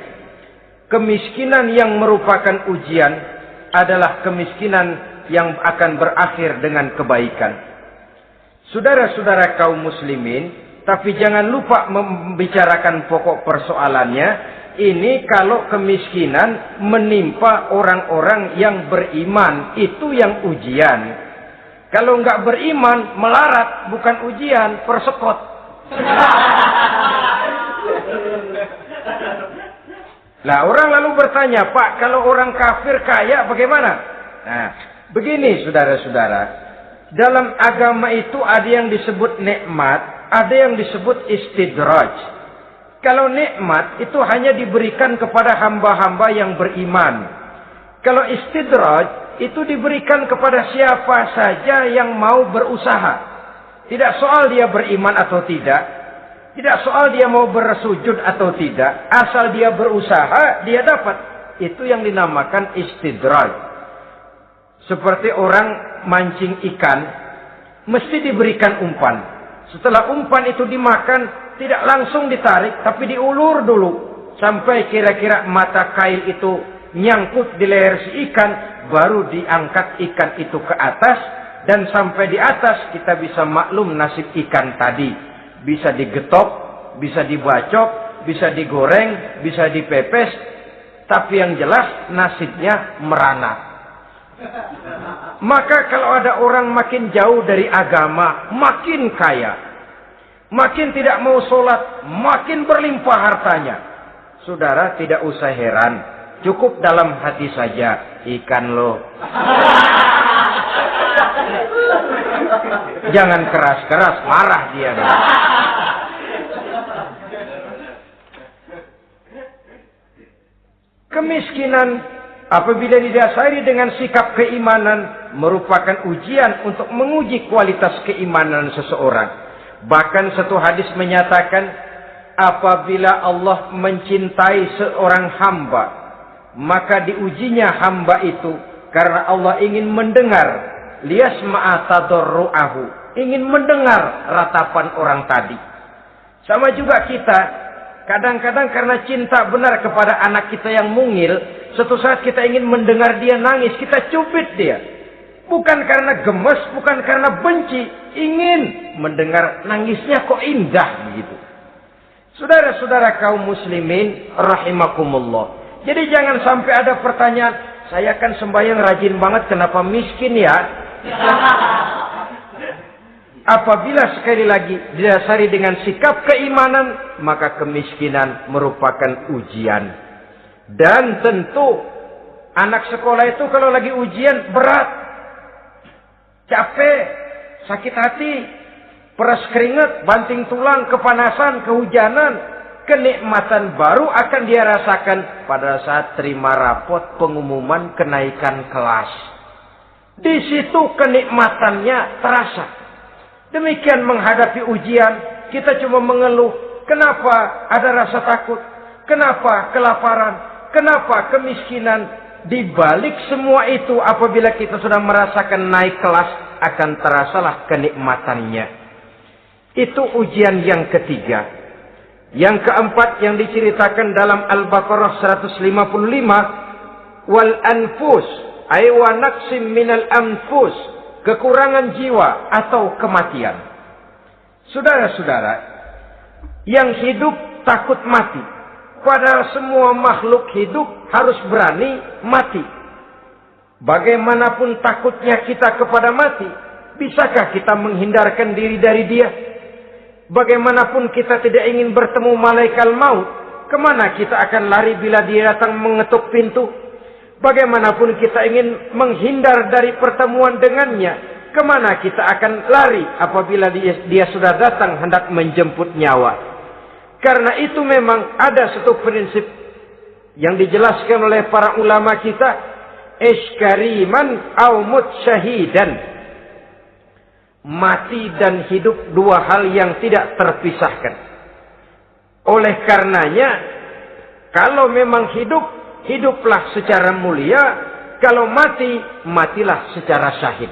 Kemiskinan yang merupakan ujian adalah kemiskinan yang akan berakhir dengan kebaikan. Saudara-saudara kaum muslimin, tapi jangan lupa membicarakan pokok persoalannya. Ini kalau kemiskinan menimpa orang-orang yang beriman, itu yang ujian. Kalau enggak beriman, melarat, bukan ujian, persekot. Nah, orang lalu bertanya, Pak, kalau orang kafir kaya bagaimana? Nah, begini saudara-saudara, dalam agama itu ada yang disebut nikmat, ada yang disebut istidraj. Kalau nikmat itu hanya diberikan kepada hamba-hamba yang beriman. Kalau istidraj itu diberikan kepada siapa saja yang mau berusaha. Tidak soal dia beriman atau tidak. Tidak soal dia mau bersujud atau tidak. Asal dia berusaha, dia dapat. Itu yang dinamakan istidraj. Seperti orang mancing ikan, mesti diberikan umpan. Setelah umpan itu dimakan, tidak langsung ditarik, tapi diulur dulu. Sampai kira-kira mata kail itu nyangkut di leher si ikan, baru diangkat ikan itu ke atas. Dan sampai di atas kita bisa maklum nasib ikan tadi. Bisa digetok, bisa dibacok, bisa digoreng, bisa dipepes. Tapi yang jelas nasibnya merana. Maka kalau ada orang makin jauh dari agama, makin kaya. Makin tidak mau sholat, makin berlimpah hartanya. Saudara tidak usah heran. Cukup dalam hati saja. Ikan lo. Jangan keras-keras, marah dia. Kemiskinan apabila didasari dengan sikap keimanan merupakan ujian untuk menguji kualitas keimanan seseorang. Bahkan satu hadis menyatakan apabila Allah mencintai seorang hamba, maka diujinya hamba itu karena Allah ingin mendengar liyasma'a tadarru'ahu, ingin mendengar ratapan orang tadi. Sama juga kita, kadang-kadang karena cinta benar kepada anak kita yang mungil, suatu saat kita ingin mendengar dia nangis, kita cubit dia. Bukan karena gemes, bukan karena benci, ingin mendengar nangisnya kok indah begitu. Saudara-saudara kaum muslimin rahimakumullah. Jadi jangan sampai ada pertanyaan, saya kan sembahyang rajin banget, kenapa miskin ya? Apabila sekali lagi didasari dengan sikap keimanan, maka kemiskinan merupakan ujian. Dan tentu anak sekolah itu kalau lagi ujian berat, capek, sakit hati, peras keringat, banting tulang, kepanasan, kehujanan, kenikmatan baru akan dia rasakan pada saat terima rapot pengumuman kenaikan kelas. Di situ kenikmatannya terasa. Demikian menghadapi ujian, kita cuma mengeluh. Kenapa ada rasa takut? Kenapa kelaparan? Kenapa kemiskinan? Di balik semua itu, apabila kita sudah merasakan naik kelas, akan terasalah kenikmatannya. Itu ujian yang ketiga. Yang keempat yang diceritakan dalam Al-Baqarah 155, wal anfus ay wa naqsim minal anfus, kekurangan jiwa atau kematian. Saudara-saudara, yang hidup takut mati. Padahal semua makhluk hidup harus berani mati. Bagaimanapun takutnya kita kepada mati, bisakah kita menghindarkan diri dari dia? Bagaimanapun kita tidak ingin bertemu malaikat maut, kemana kita akan lari bila dia datang mengetuk pintu? Bagaimanapun kita ingin menghindar dari pertemuan dengannya, kemana kita akan lari apabila dia sudah datang hendak menjemput nyawa? Karena itu memang ada satu prinsip yang dijelaskan oleh para ulama kita, iskariman au mut syahidan. Mati dan hidup dua hal yang tidak terpisahkan. Oleh karenanya, kalau memang hidup, hiduplah secara mulia. Kalau mati, matilah secara syahid.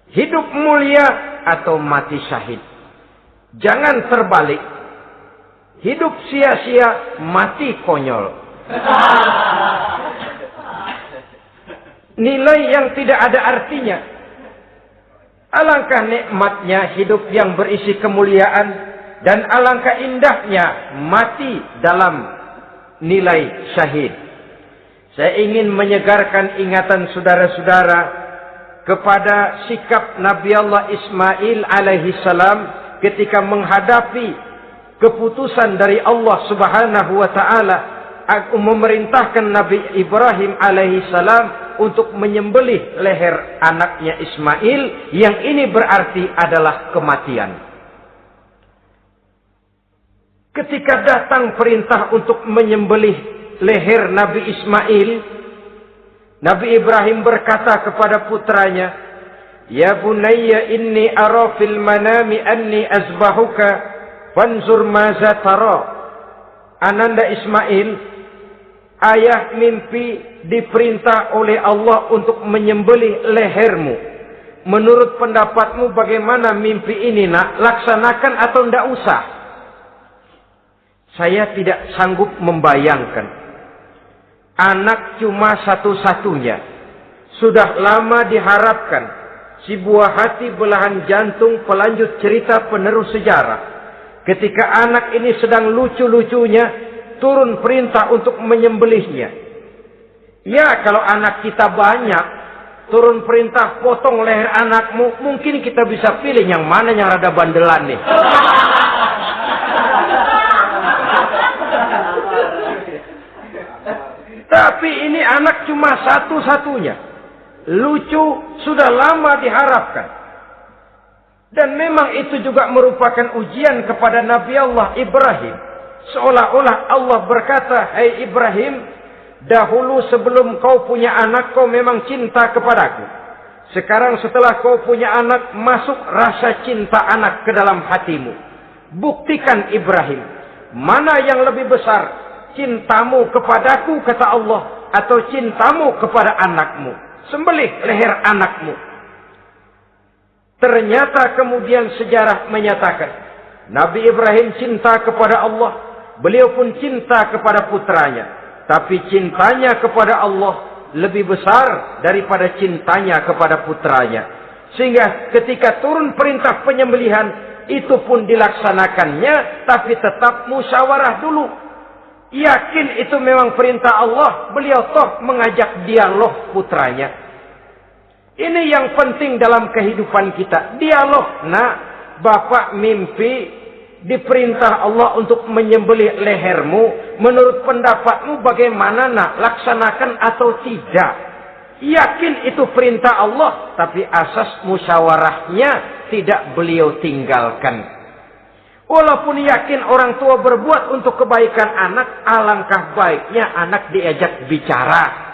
Hidup mulia atau mati syahid. Jangan terbalik. Hidup sia-sia, mati konyol. Nilai yang tidak ada artinya. Alangkah nikmatnya hidup yang berisi kemuliaan, dan alangkah indahnya mati dalam nilai syahid. Saya ingin menyegarkan ingatan saudara-saudara kepada sikap Nabi Allah Ismail alaihi salam ketika menghadapi keputusan dari Allah Subhanahu wa taala memerintahkan Nabi Ibrahim alaihi salam untuk menyembelih leher anaknya Ismail, yang ini berarti adalah kematian. Ketika datang perintah untuk menyembelih leher Nabi Ismail, Nabi Ibrahim berkata kepada putranya, "Ya bunayya inni ara fil manami anni azbahuka fanzur maza tara." Ananda Ismail, ayah mimpi diperintah oleh Allah untuk menyembelih lehermu. Menurut pendapatmu bagaimana mimpi ini, nak? Laksanakan atau tidak usah? Saya tidak sanggup membayangkan. Anak cuma satu-satunya. Sudah lama diharapkan. Si buah hati, belahan jantung, pelanjut cerita, penerus sejarah. Ketika anak ini sedang lucu-lucunya, turun perintah untuk menyembelihnya. Ya, kalau anak kita banyak, turun perintah potong leher anakmu, mungkin kita bisa pilih yang mana yang rada bandelan nih. Tapi ini anak cuma satu-satunya. Lucu, sudah lama diharapkan. Dan memang itu juga merupakan ujian kepada Nabi Allah Ibrahim. Seolah-olah Allah berkata, "Hai Ibrahim, dahulu sebelum kau punya anak, kau memang cinta kepadaku. Sekarang setelah kau punya anak, masuk rasa cinta anak ke dalam hatimu. Buktikan Ibrahim, mana yang lebih besar, cintamu kepadaku, kata Allah, atau cintamu kepada anakmu. Sembelih leher anakmu." Ternyata kemudian sejarah menyatakan, Nabi Ibrahim cinta kepada Allah, beliau pun cinta kepada putranya. Tapi cintanya kepada Allah lebih besar daripada cintanya kepada putranya. Sehingga ketika turun perintah penyembelihan, itu pun dilaksanakannya, tapi tetap musyawarah dulu. Yakin itu memang perintah Allah, beliau toh mengajak dialog putranya. Ini yang penting dalam kehidupan kita. Dialog. Nah, bapak mimpi diperintah Allah untuk menyembelih lehermu. Menurut pendapatmu bagaimana, nak? Laksanakan atau tidak? Yakin itu perintah Allah, tapi asas musyawarahnya tidak beliau tinggalkan. Walaupun yakin orang tua berbuat untuk kebaikan anak, alangkah baiknya anak diajak bicara.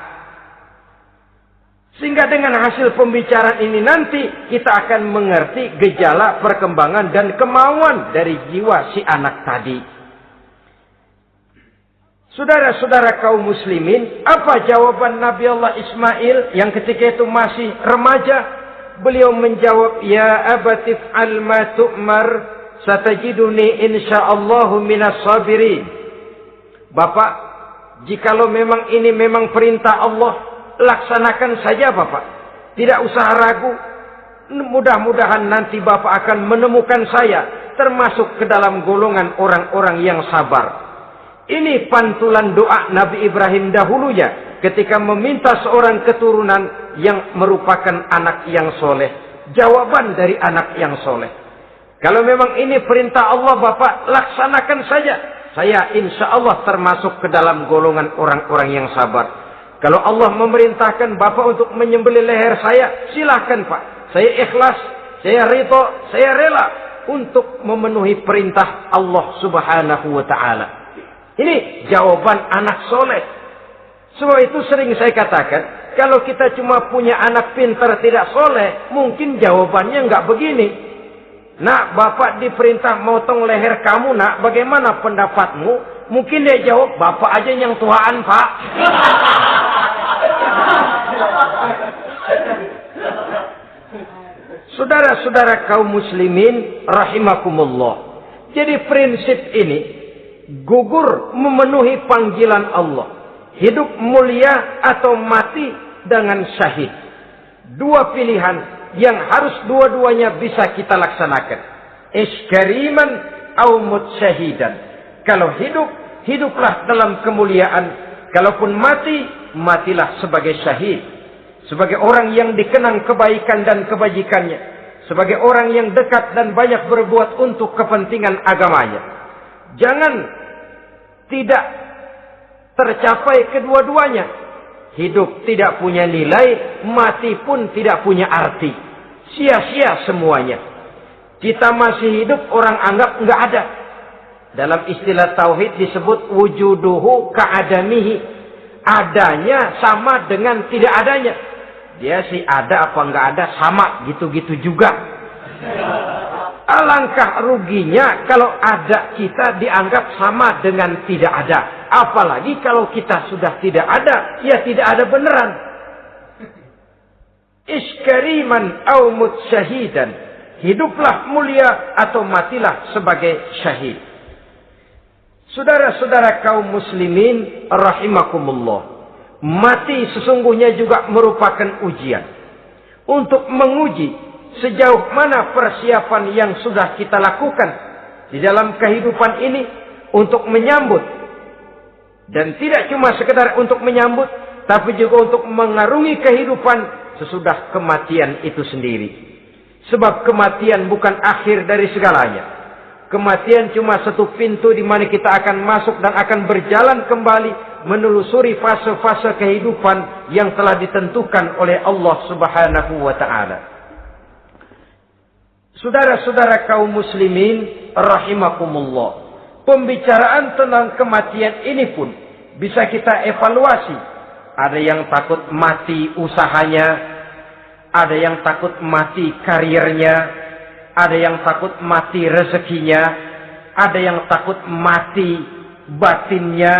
Sehingga dengan hasil pembicaraan ini nanti kita akan mengerti gejala perkembangan dan kemauan dari jiwa si anak tadi. Saudara-saudara kaum muslimin, apa jawaban Nabi Allah Ismail yang ketika itu masih remaja? Beliau menjawab, "Ya abatif al ma tu'mar, satajiduni insyaallahu minas sabirin." Bapak, jikalau memang ini memang perintah Allah, laksanakan saja Bapak. Tidak usah ragu. Mudah-mudahan nanti Bapak akan menemukan saya termasuk ke dalam golongan orang-orang yang sabar. Ini pantulan doa Nabi Ibrahim dahulunya ketika meminta seorang keturunan yang merupakan anak yang soleh. Jawaban dari anak yang soleh. Kalau memang ini perintah Allah Bapak, laksanakan saja. Saya insya Allah termasuk ke dalam golongan orang-orang yang sabar. Kalau Allah memerintahkan Bapak untuk menyembelih leher saya, silakan Pak. Saya ikhlas, saya ridho, saya rela untuk memenuhi perintah Allah Subhanahu wa Ta'ala. Ini jawaban anak soleh. Sebab itu sering saya katakan, kalau kita cuma punya anak pintar tidak soleh, mungkin jawabannya nggak begini. Nak, Bapak diperintah motong leher kamu, nak, bagaimana pendapatmu? Mungkin dia jawab, Bapak aja yang tuaan, Pak. Saudara-saudara kaum muslimin rahimakumullah. Jadi prinsip ini gugur memenuhi panggilan Allah. Hidup mulia atau mati dengan syahid. Dua pilihan yang harus dua-duanya bisa kita laksanakan. Iskariman au mut syahidan. Kalau hidup, hiduplah dalam kemuliaan. Kalaupun mati, matilah sebagai syahid. Sebagai orang yang dikenang kebaikan dan kebajikannya. Sebagai orang yang dekat dan banyak berbuat untuk kepentingan agamanya. Jangan tidak tercapai kedua-duanya. Hidup tidak punya nilai, mati pun tidak punya arti. Sia-sia semuanya. Kita masih hidup, orang anggap nggak ada. Dalam istilah tauhid disebut wujuduhu ka'adamihi. Adanya sama dengan tidak adanya. Dia sih ada apa nggak ada sama gitu-gitu juga. Alangkah ruginya kalau ada kita dianggap sama dengan tidak ada. Apalagi kalau kita sudah tidak ada, ya tidak ada beneran. Iskariman au mut syahidan. Hiduplah mulia atau matilah sebagai syahid. Saudara-saudara kaum muslimin rahimakumullah. Mati sesungguhnya juga merupakan ujian. Untuk menguji sejauh mana persiapan yang sudah kita lakukan di dalam kehidupan ini untuk menyambut. Dan tidak cuma sekedar untuk menyambut, tapi juga untuk mengarungi kehidupan sesudah kematian itu sendiri. Sebab kematian bukan akhir dari segalanya. Kematian cuma satu pintu di mana kita akan masuk dan akan berjalan kembali menelusuri fase-fase kehidupan yang telah ditentukan oleh Allah Subhanahu wa taala. Saudara-saudara kaum muslimin rahimakumullah. Pembicaraan tentang kematian ini pun bisa kita evaluasi. Ada yang takut mati usahanya, ada yang takut mati karirnya, ada yang takut mati rezekinya, ada yang takut mati batinnya,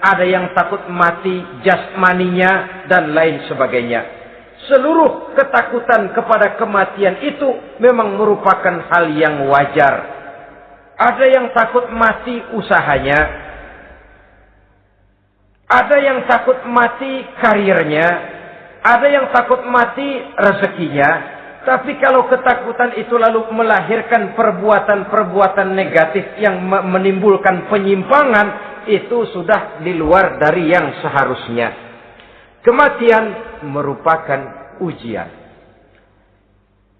ada yang takut mati jasmaninya, dan lain sebagainya. Seluruh ketakutan kepada kematian itu memang merupakan hal yang wajar. Ada yang takut mati usahanya, ada yang takut mati karirnya, ada yang takut mati rezekinya. Tapi kalau ketakutan itu lalu melahirkan perbuatan-perbuatan negatif yang menimbulkan penyimpangan, itu sudah di luar dari yang seharusnya. Kematian merupakan ujian.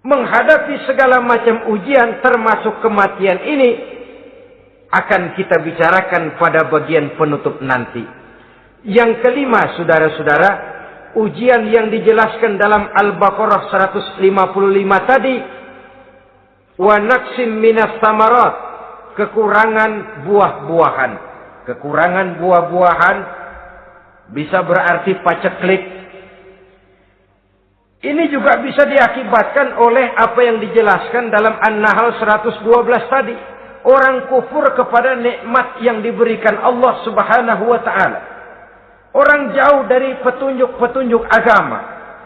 Menghadapi segala macam ujian termasuk kematian ini akan kita bicarakan pada bagian penutup nanti. Yang kelima, saudara-saudara, ujian yang dijelaskan dalam Al-Baqarah 155 tadi, wa naqsim minas samarat, kekurangan buah-buahan. Kekurangan buah-buahan bisa berarti paceklik. Ini juga bisa diakibatkan oleh apa yang dijelaskan dalam An-Nahl 112 tadi. Orang kufur kepada nikmat yang diberikan Allah Subhanahu wa taala. Orang jauh dari petunjuk-petunjuk agama.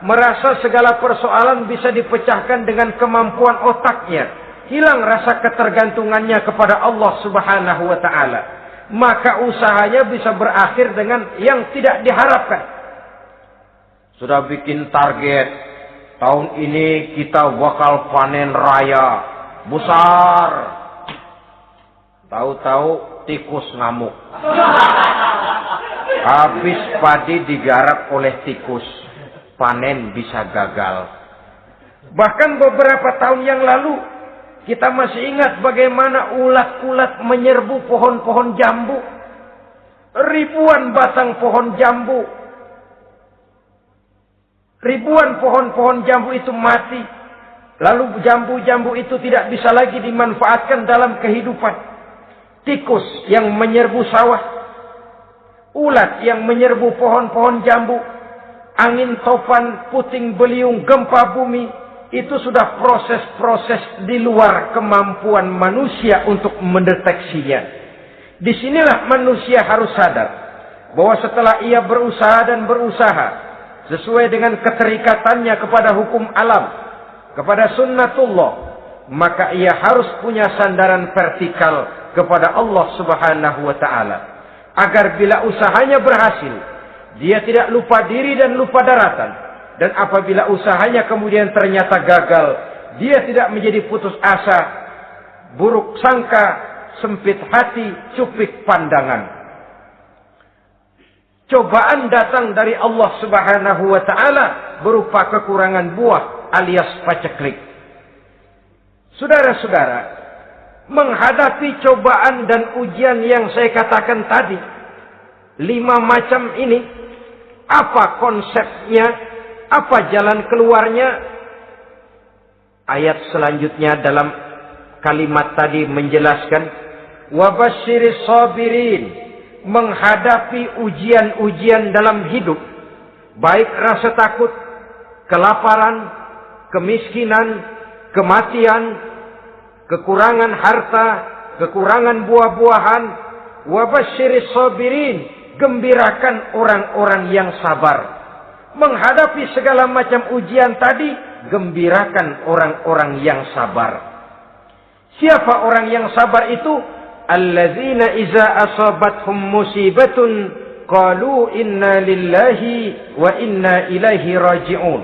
Merasa segala persoalan bisa dipecahkan dengan kemampuan otaknya. Hilang rasa ketergantungannya kepada Allah Subhanahu wa taala. Maka usahanya bisa berakhir dengan yang tidak diharapkan. Sudah bikin target, tahun ini kita bakal panen raya besar. Tahu-tahu tikus ngamuk. Habis padi digarap oleh tikus, panen bisa gagal. Bahkan beberapa tahun yang lalu, kita masih ingat bagaimana ulat-ulat menyerbu pohon-pohon jambu. Ribuan batang pohon jambu. Ribuan pohon-pohon jambu itu mati. Lalu jambu-jambu itu tidak bisa lagi dimanfaatkan dalam kehidupan. Tikus yang menyerbu sawah. Ulat yang menyerbu pohon-pohon jambu. Angin topan, puting beliung, gempa bumi. Itu sudah proses-proses di luar kemampuan manusia untuk mendeteksinya. Disinilah manusia harus sadar. Bahwa setelah ia berusaha dan berusaha. Sesuai dengan keterikatannya kepada hukum alam, kepada sunnatullah, maka ia harus punya sandaran vertikal kepada Allah Subhanahu wa taala. Agar bila usahanya berhasil, dia tidak lupa diri dan lupa daratan. Dan apabila usahanya kemudian ternyata gagal, dia tidak menjadi putus asa, buruk sangka, sempit hati, cupik pandangan. Cobaan datang dari Allah Subhanahu wa taala berupa kekurangan buah alias paceklik. Saudara-saudara, menghadapi cobaan dan ujian yang saya katakan tadi, 5 macam ini, Apa konsepnya? Apa jalan keluarnya? Ayat selanjutnya dalam kalimat tadi menjelaskan, wabasyiris sabirin, menghadapi ujian-ujian dalam hidup, baik rasa takut, kelaparan, kemiskinan, kematian, kekurangan harta, kekurangan buah-buahan. Wabasyiris sabirin, gembirakan orang-orang yang sabar. Menghadapi segala macam ujian tadi, gembirakan orang-orang yang sabar. Siapa orang yang sabar itu? Alladzina iza asabathum musibatun qalu inna lillahi wa inna ilaihi raji'un.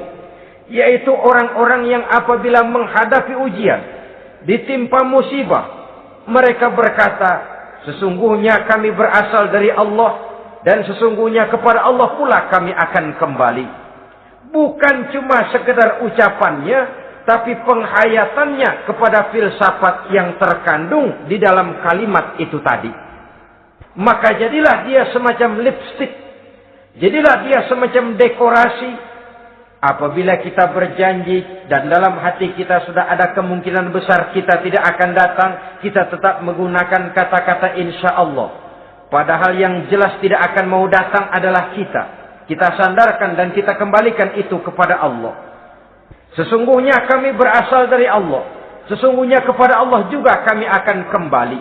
Yaitu orang-orang yang apabila menghadapi ujian, ditimpa musibah, mereka berkata, sesungguhnya kami berasal dari Allah, dan sesungguhnya kepada Allah pula kami akan kembali. Bukan cuma sekedar ucapannya, tapi penghayatannya kepada filsafat yang terkandung di dalam kalimat itu tadi. Maka jadilah dia semacam lipstik, jadilah dia semacam dekorasi. Apabila kita berjanji dan dalam hati kita sudah ada kemungkinan besar kita tidak akan datang, kita tetap menggunakan kata-kata insya Allah. Padahal yang jelas tidak akan mau datang adalah kita. Kita sandarkan dan kita kembalikan itu kepada Allah. Sesungguhnya kami berasal dari Allah. Sesungguhnya kepada Allah juga kami akan kembali.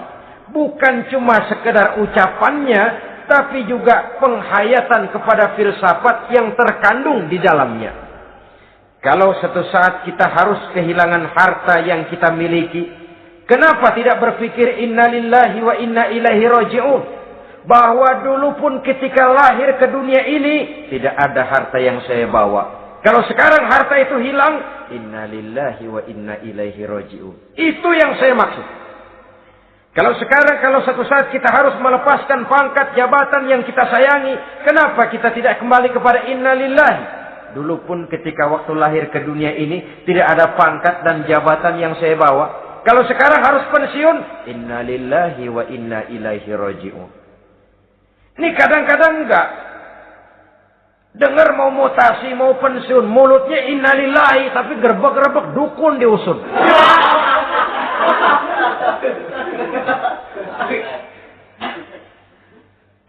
Bukan cuma sekedar ucapannya, tapi juga penghayatan kepada filsafat yang terkandung di dalamnya. Kalau suatu saat kita harus kehilangan harta yang kita miliki, kenapa tidak berpikir inna lillahi wa inna ilaihi raji'un? Bahwa dulu pun ketika lahir ke dunia ini, tidak ada harta yang saya bawa. Kalau sekarang harta itu hilang, inna lillahi wa inna ilaihi raji'un. Itu yang saya maksud. Kalau sekarang, kalau suatu saat kita harus melepaskan pangkat jabatan yang kita sayangi, kenapa kita tidak kembali kepada inna lillahi? Dulu pun ketika waktu lahir ke dunia ini, tidak ada pangkat dan jabatan yang saya bawa. Kalau sekarang harus pensiun, inna lillahi wa inna ilaihi raji'un. Ini kadang-kadang enggak. Dengar mau mutasi, mau pensiun, mulutnya innalillahi, tapi gerbek-gerbek dukun diusut.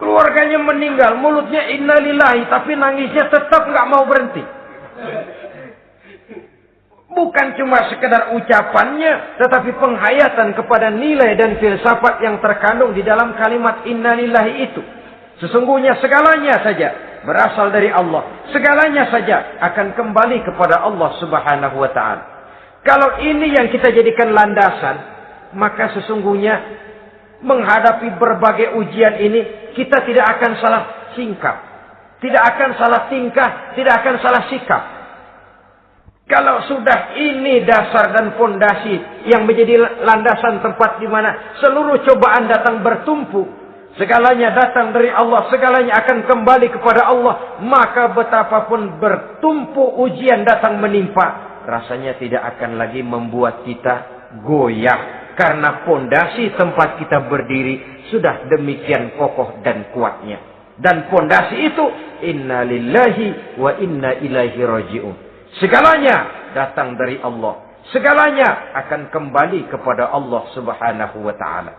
Keluarganya meninggal, mulutnya innalillahi, tapi nangisnya tetap enggak mau berhenti. Bukan cuma sekedar ucapannya, tetapi penghayatan kepada nilai dan filsafat yang terkandung di dalam kalimat innalillahi itu. Sesungguhnya segalanya saja berasal dari Allah. Segalanya saja akan kembali kepada Allah Subhanahu wa ta'ala. Kalau ini yang kita jadikan landasan, maka sesungguhnya menghadapi berbagai ujian ini, kita tidak akan salah singkap. Tidak akan salah tingkah, tidak akan salah sikap. Kalau sudah ini dasar dan fondasi yang menjadi landasan tempat di mana seluruh cobaan datang bertumpu, segalanya datang dari Allah, segalanya akan kembali kepada Allah, maka betapapun bertumpu ujian datang menimpa, rasanya tidak akan lagi membuat kita goyah, karena fondasi tempat kita berdiri sudah demikian kokoh dan kuatnya. Dan fondasi itu inna lillahi wa inna ilaihi raji'un. Segalanya datang dari Allah, segalanya akan kembali kepada Allah Subhanahu wa ta'ala.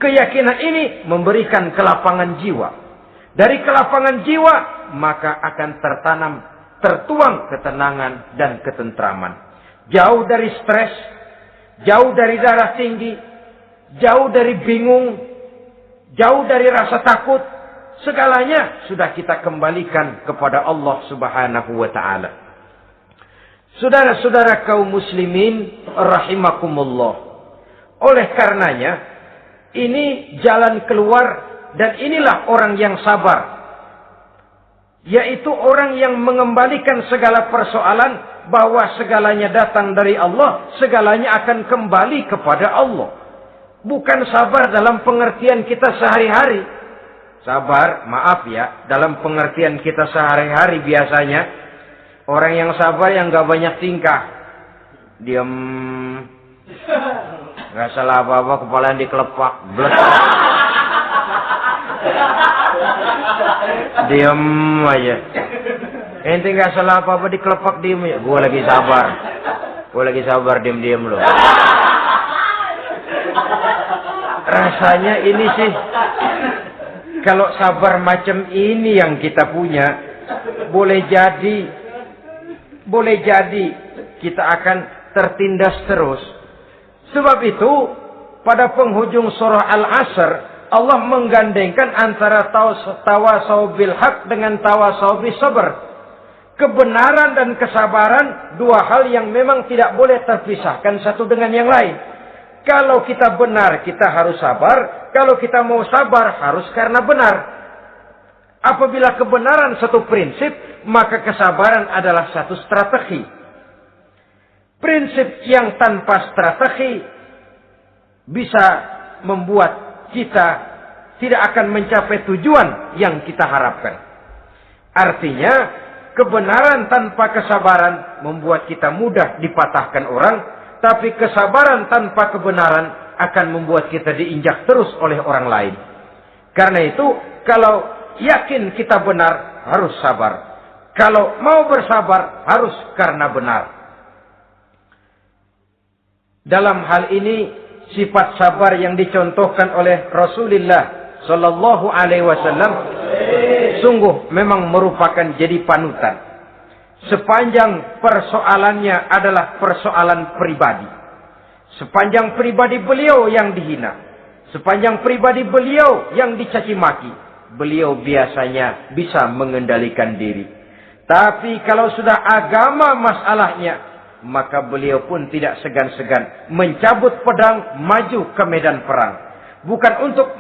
Keyakinan ini memberikan kelapangan jiwa. Dari kelapangan jiwa, maka akan tertuang ketenangan dan ketentraman. Jauh dari stres, jauh dari darah tinggi, jauh dari bingung, jauh dari rasa takut. Segalanya sudah kita kembalikan kepada Allah Subhanahu wa ta'ala. Saudara-saudara kaum muslimin rahimakumullah. Oleh karenanya, ini jalan keluar dan inilah orang yang sabar. Yaitu orang yang mengembalikan segala persoalan bahwa segalanya datang dari Allah, segalanya akan kembali kepada Allah. Bukan sabar dalam pengertian kita sehari-hari. Sabar, maaf ya, dalam pengertian kita sehari-hari biasanya orang yang sabar yang gak banyak tingkah. Diam, gak salah apa-apa, kepala yang dikelepak. Blek. Diam aja. Ente nggak salah apa-apa dikelepak diem ya. Gue lagi sabar, diem loh. Rasanya ini sih, kalau sabar macam ini yang kita punya, boleh jadi kita akan tertindas terus. Sebab itu, pada penghujung surah Al-Asr, Allah menggandengkan antara tawasau bil haq dengan tawasau bis sabr. Kebenaran dan kesabaran, dua hal yang memang tidak boleh terpisahkan satu dengan yang lain. Kalau kita benar, kita harus sabar. Kalau kita mau sabar, harus karena benar. Apabila kebenaran satu prinsip, maka kesabaran adalah satu strategi. Prinsip yang tanpa strategi bisa membuat kita tidak akan mencapai tujuan yang kita harapkan. Artinya, kebenaran tanpa kesabaran membuat kita mudah dipatahkan orang, tapi kesabaran tanpa kebenaran akan membuat kita diinjak terus oleh orang lain. Karena itu, kalau yakin kita benar, harus sabar. Kalau mau bersabar, harus karena benar. Dalam hal ini, sifat sabar yang dicontohkan oleh Rasulullah Sallallahu Alaihi Wasallam sungguh memang merupakan jadi panutan. Sepanjang persoalannya adalah persoalan pribadi. Sepanjang pribadi beliau yang dihina. Sepanjang pribadi beliau yang dicaci maki. Beliau biasanya bisa mengendalikan diri. Tapi kalau sudah agama masalahnya, maka beliau pun tidak segan-segan mencabut pedang, maju ke medan perang. Bukan untuk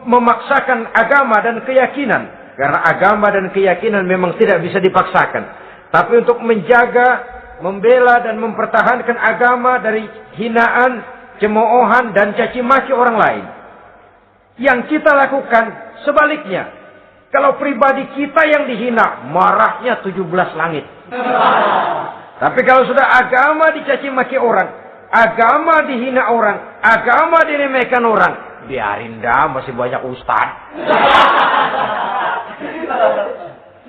memaksakan agama dan keyakinan. Karena agama dan keyakinan memang tidak bisa dipaksakan. Tapi untuk menjaga, membela dan mempertahankan agama dari hinaan, cemoohan dan caci maki orang lain. Yang kita lakukan sebaliknya. Kalau pribadi kita yang dihina, marahnya 17 langit. Tapi kalau sudah agama dicaci maki orang, agama dihina orang, agama diremehkan orang, biarin dah, masih banyak ustaz.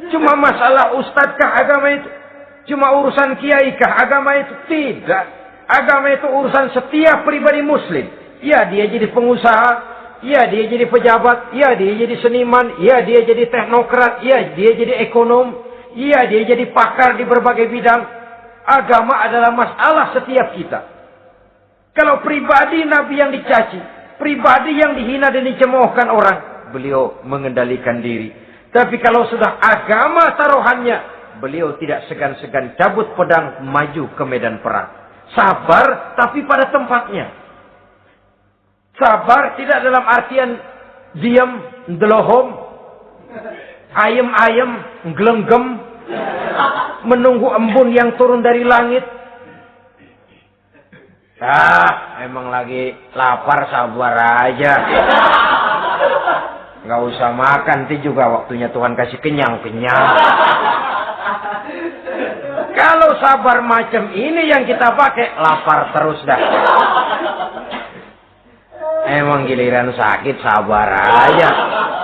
Cuma masalah ustadzkah agama itu? Cuma urusan kiaikah agama itu? Tidak. Agama itu urusan setiap pribadi muslim. Ya dia jadi pengusaha, ya dia jadi pejabat, ya dia jadi seniman, ya dia jadi teknokrat, ya dia jadi ekonom, ya dia jadi pakar di berbagai bidang. Agama adalah masalah setiap kita. Kalau pribadi Nabi yang dicaci, pribadi yang dihina dan dicemoohkan orang, beliau mengendalikan diri. Tapi kalau sudah agama taruhannya, beliau tidak segan-segan cabut pedang, maju ke medan perang. Sabar, tapi pada tempatnya. Sabar tidak dalam artian diam, delohom, ayem-ayem, gelenggem, menunggu embun yang turun dari langit. Emang lagi lapar, sabar aja. Nggak usah makan, nanti juga waktunya Tuhan kasih kenyang-kenyang. Kalau sabar macam ini yang kita pakai, lapar terus dah. Emang giliran sakit, sabar aja.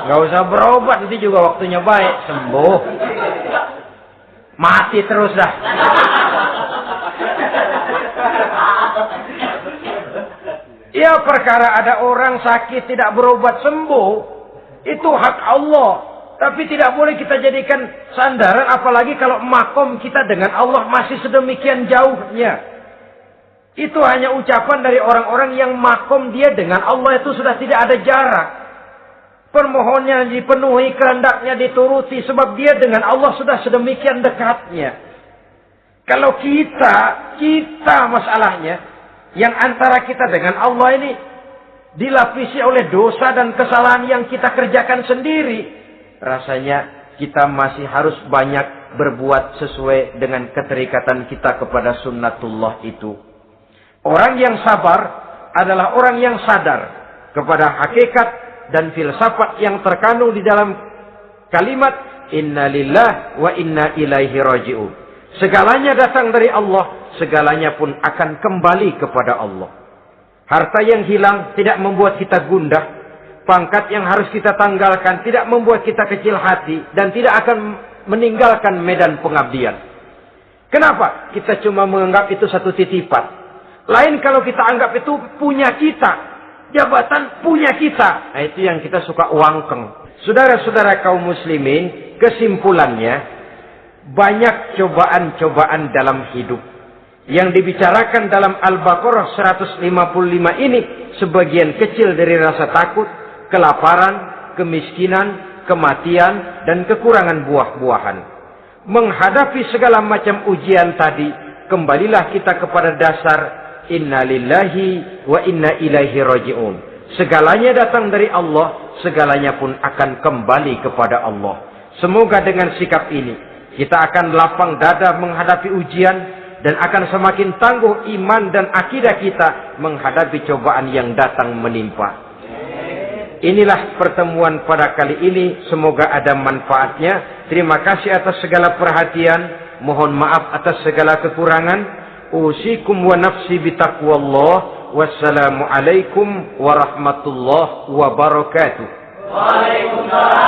Nggak usah berobat, nanti juga waktunya baik, sembuh. Mati terus dah. Ya perkara ada orang sakit tidak berobat sembuh. Itu hak Allah. Tapi tidak boleh kita jadikan sandaran. Apalagi kalau makom kita dengan Allah masih sedemikian jauhnya. Itu hanya ucapan dari orang-orang yang makom dia dengan Allah itu sudah tidak ada jarak. Permohonannya dipenuhi, kehendaknya dituruti. Sebab dia dengan Allah sudah sedemikian dekatnya. Kalau kita masalahnya. Yang antara kita dengan Allah ini dilapisi oleh dosa dan kesalahan yang kita kerjakan sendiri. Rasanya kita masih harus banyak berbuat sesuai dengan keterikatan kita kepada sunnatullah itu. Orang yang sabar adalah orang yang sadar kepada hakikat dan filsafat yang terkandung di dalam kalimat Inna lillah wa inna ilaihi raji'un. Segalanya datang dari Allah, segalanya pun akan kembali kepada Allah. Harta yang hilang tidak membuat kita gundah. pangkat yang harus kita tanggalkan tidak membuat kita kecil hati dan tidak akan meninggalkan medan pengabdian. Kenapa? Kita cuma menganggap itu satu titipan. Lain kalau kita anggap itu punya kita, jabatan punya kita. Nah, itu yang kita suka uangkeng. Saudara-saudara kaum muslimin, kesimpulannya banyak cobaan-cobaan dalam hidup. Yang dibicarakan dalam Al-Baqarah 155 ini sebagian kecil dari rasa takut, kelaparan, kemiskinan, kematian, dan kekurangan buah-buahan. Menghadapi segala macam ujian tadi, kembalilah kita kepada dasar inna lillahi wa inna ilaihi raji'un. Segalanya datang dari Allah, segalanya pun akan kembali kepada Allah. Semoga dengan sikap ini kita akan lapang dada menghadapi ujian dan akan semakin tangguh iman dan akidah kita menghadapi cobaan yang datang menimpa. Inilah pertemuan pada kali ini. Semoga ada manfaatnya. Terima kasih atas segala perhatian. Mohon maaf atas segala kekurangan. Usikum wa nafsi bitaqwallah. Wassalamualaikum warahmatullahi wabarakatuh. Waalaikumsalam.